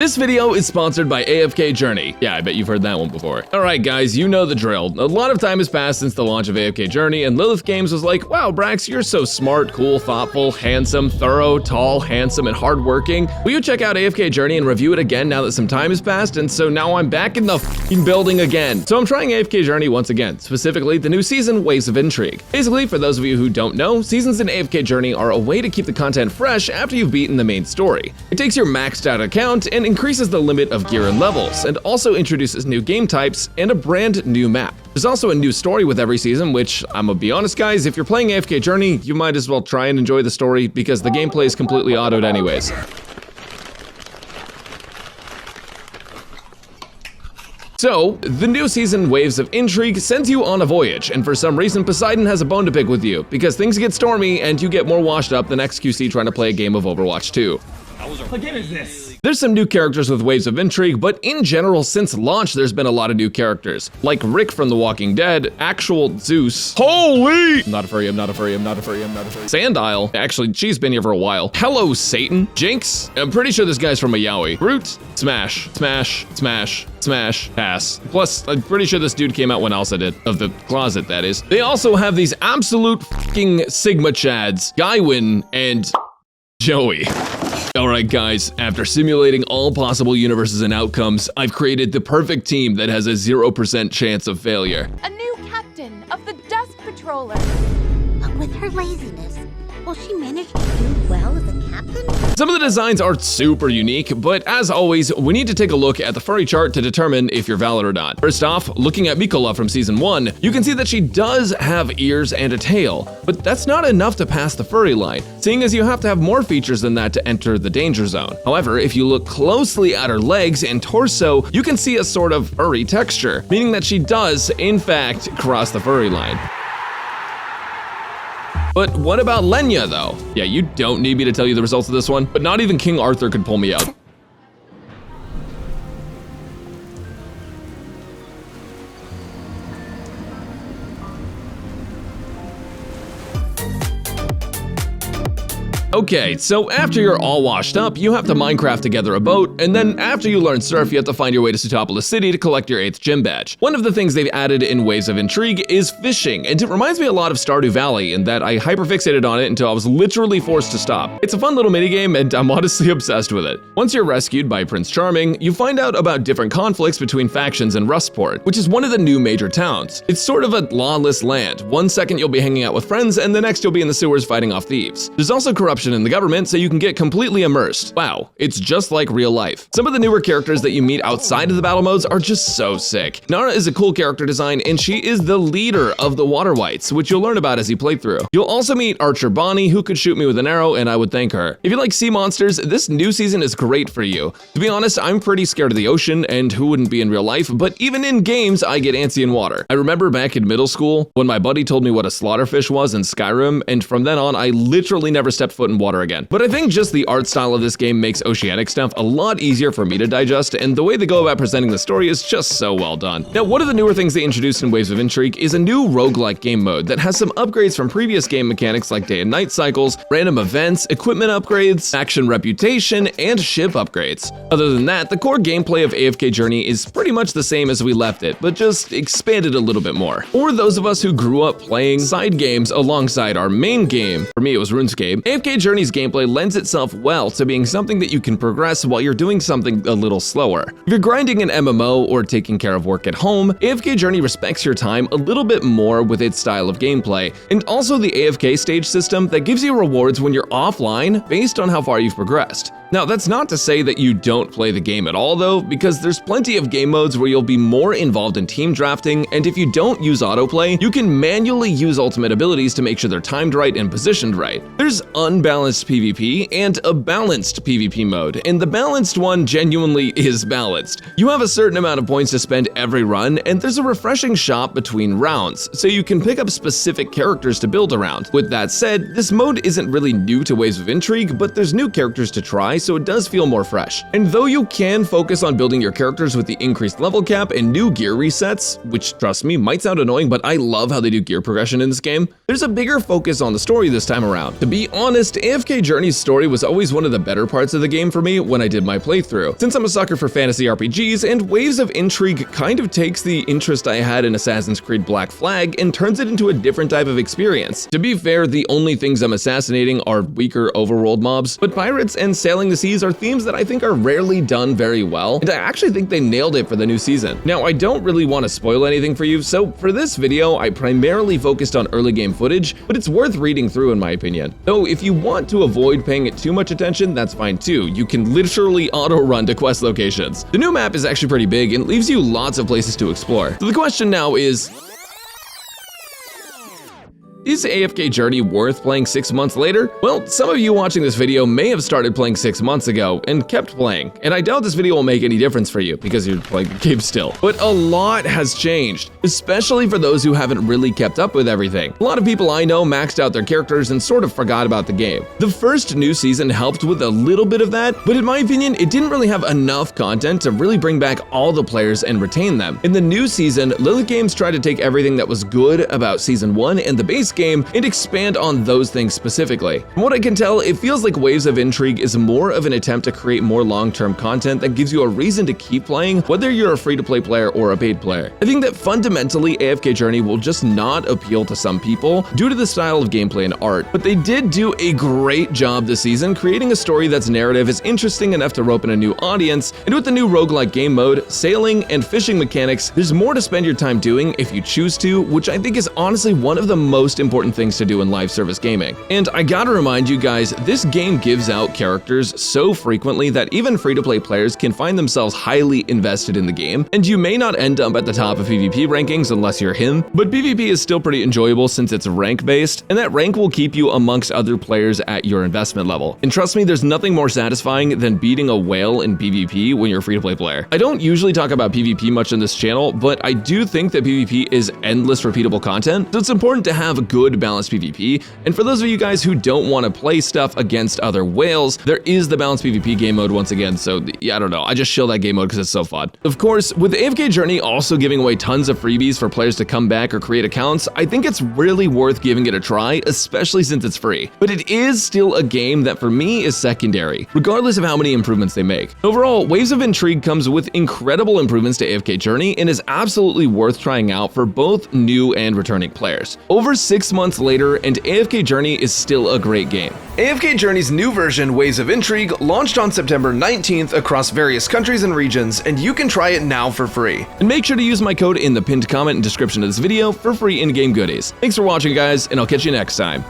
This video is sponsored by AFK Journey. Yeah, I bet you've heard that one before. Alright guys, you know the drill. A lot of time has passed since the launch of AFK Journey, and Lilith Games was like, wow, Brax, you're so smart, cool, thoughtful, handsome, thorough, tall, handsome, and hardworking. Will you check out AFK Journey and review it again now that some time has passed? And so now I'm back in the f***ing building again. So I'm trying AFK Journey once again, specifically the new season, Waves of Intrigue. Basically, for those of you who don't know, seasons in AFK Journey are a way to keep the content fresh after you've beaten the main story. It takes your maxed out account and increases the limit of gear and levels, and also introduces new game types and a brand new map. There's also a new story with every season, which, I'm gonna be honest guys, if you're playing AFK Journey, you might as well try and enjoy the story because the gameplay is completely autoed anyways. So, the new season, Waves of Intrigue, sends you on a voyage, and for some reason Poseidon has a bone to pick with you, because things get stormy and you get more washed up than XQC trying to play a game of Overwatch 2. What game is this? There's some new characters with Waves of Intrigue, but in general, since launch, there's been a lot of new characters. Like Rick from The Walking Dead, actual Zeus. Holy! I'm not a furry, I'm not a furry, I'm not a furry, I'm not a furry. Sandile, actually, she's been here for a while. Hello, Satan. Jinx, I'm pretty sure this guy's from a yaoi. Groot, smash, smash, smash, smash, pass. Plus, I'm pretty sure this dude came out when Elsa did. Of the closet, that is. They also have these absolute fucking Sigma Chads, Gaiwin and Joey. Alright guys, after simulating all possible universes and outcomes, I've created the perfect team that has a 0% chance of failure. A new captain of the Dust Patroller. But with her laziness, will she manage to do well as a captain? Some of the designs are super unique, but as always, we need to take a look at the furry chart to determine if you're valid or not. First off, looking at Mikola from Season 1, you can see that she does have ears and a tail, but that's not enough to pass the furry line, seeing as you have to have more features than that to enter the danger zone. However, if you look closely at her legs and torso, you can see a sort of furry texture, meaning that she does, in fact, cross the furry line. But what about Lenya, though? Yeah, you don't need me to tell you the results of this one, but not even King Arthur could pull me out. Okay, so after you're all washed up, you have to Minecraft together a boat, and then after you learn surf, you have to find your way to Sutopolis City to collect your 8th gym badge. One of the things they've added in Waves of Intrigue is fishing, and it reminds me a lot of Stardew Valley in that I hyperfixated on it until I was literally forced to stop. It's a fun little minigame, and I'm honestly obsessed with it. Once you're rescued by Prince Charming, you find out about different conflicts between factions in Rustport, which is one of the new major towns. It's sort of a lawless land. One second you'll be hanging out with friends, and the next you'll be in the sewers fighting off thieves. There's also corruption in the government, so you can get completely immersed. Wow, it's just like real life. Some of the newer characters that you meet outside of the battle modes are just so sick. Nara is a cool character design, and she is the leader of the Water Wights, which you'll learn about as you play through. You'll also meet Archer Bonnie, who could shoot me with an arrow, and I would thank her. If you like sea monsters, this new season is great for you. To be honest, I'm pretty scared of the ocean, and who wouldn't be in real life, but even in games, I get antsy in water. I remember back in middle school, when my buddy told me what a slaughterfish was in Skyrim, and from then on, I literally never stepped foot in water again. But I think just the art style of this game makes oceanic stuff a lot easier for me to digest, and the way they go about presenting the story is just so well done. Now, one of the newer things they introduced in Waves of Intrigue is a new roguelike game mode that has some upgrades from previous game mechanics like day and night cycles, random events, equipment upgrades, faction reputation, and ship upgrades. Other than that, the core gameplay of AFK Journey is pretty much the same as we left it, but just expanded a little bit more. For those of us who grew up playing side games alongside our main game, for me it was RuneScape, AFK Journey's gameplay lends itself well to being something that you can progress while you're doing something a little slower. If you're grinding an MMO or taking care of work at home, AFK Journey respects your time a little bit more with its style of gameplay, and also the AFK stage system that gives you rewards when you're offline based on how far you've progressed. Now, that's not to say that you don't play the game at all though, because there's plenty of game modes where you'll be more involved in team drafting, and if you don't use autoplay, you can manually use ultimate abilities to make sure they're timed right and positioned right. There's unbalanced PvP and a balanced PvP mode, and the balanced one genuinely is balanced. You have a certain amount of points to spend every run, and there's a refreshing shop between rounds, so you can pick up specific characters to build around. With that said, this mode isn't really new to Waves of Intrigue, but there's new characters to try, UI, so it does feel more fresh. And though you can focus on building your characters with the increased level cap and new gear resets, which trust me might sound annoying, but I love how they do gear progression in this game, there's a bigger focus on the story this time around. To be honest, AFK Journey's story was always one of the better parts of the game for me when I did my playthrough. Since I'm a sucker for fantasy RPGs, and Waves of Intrigue kind of takes the interest I had in Assassin's Creed Black Flag and turns it into a different type of experience. To be fair, the only things I'm assassinating are weaker overworld mobs, but pirates and sailing the seas are themes that I think are rarely done very well, and I actually think they nailed it for the new season. Now, I don't really want to spoil anything for you, so for this video, I primarily focused on early game footage, but it's worth reading through in my opinion. Though if you want to avoid paying it too much attention, that's fine too. You can literally auto-run to quest locations. The new map is actually pretty big and leaves you lots of places to explore. So the question now is AFK Journey worth playing 6 months later? Well, some of you watching this video may have started playing 6 months ago and kept playing, and I doubt this video will make any difference for you because you're playing the game still. But a lot has changed, especially for those who haven't really kept up with everything. A lot of people I know maxed out their characters and sort of forgot about the game. The first new season helped with a little bit of that, but in my opinion, it didn't really have enough content to really bring back all the players and retain them. In the new season, Lilith Games tried to take everything that was good about Season 1 and the base game and expand on those things specifically. From what I can tell, it feels like Waves of Intrigue is more of an attempt to create more long-term content that gives you a reason to keep playing, whether you're a free-to-play player or a paid player. I think that fundamentally, AFK Journey will just not appeal to some people due to the style of gameplay and art, but they did do a great job this season creating a story that's narrative is interesting enough to rope in a new audience, and with the new roguelike game mode, sailing, and fishing mechanics, there's more to spend your time doing if you choose to, which I think is honestly one of the most important things to do in live service gaming. And I gotta remind you guys, this game gives out characters so frequently that even free-to-play players can find themselves highly invested in the game, and you may not end up at the top of PvP rankings unless you're him, but PvP is still pretty enjoyable since it's rank-based, and that rank will keep you amongst other players at your investment level. And trust me, there's nothing more satisfying than beating a whale in PvP when you're a free-to-play player. I don't usually talk about PvP much on this channel, but I do think that PvP is endless repeatable content, so it's important to have a good balanced PvP, and for those of you guys who don't want to play stuff against other whales, there is the balanced PvP game mode once again, so yeah, I don't know, I just shill that game mode because it's so fun. Of course, with AFK Journey also giving away tons of freebies for players to come back or create accounts, I think it's really worth giving it a try, especially since it's free. But it is still a game that for me is secondary, regardless of how many improvements they make. Overall, Waves of Intrigue comes with incredible improvements to AFK Journey and is absolutely worth trying out for both new and returning players. Over 6 months later, and AFK Journey is still a great game. AFK Journey's new version, Waves of Intrigue, launched on September 19th across various countries and regions, and you can try it now for free. And make sure to use my code in the pinned comment and description of this video for free in-game goodies. Thanks for watching, guys, and I'll catch you next time.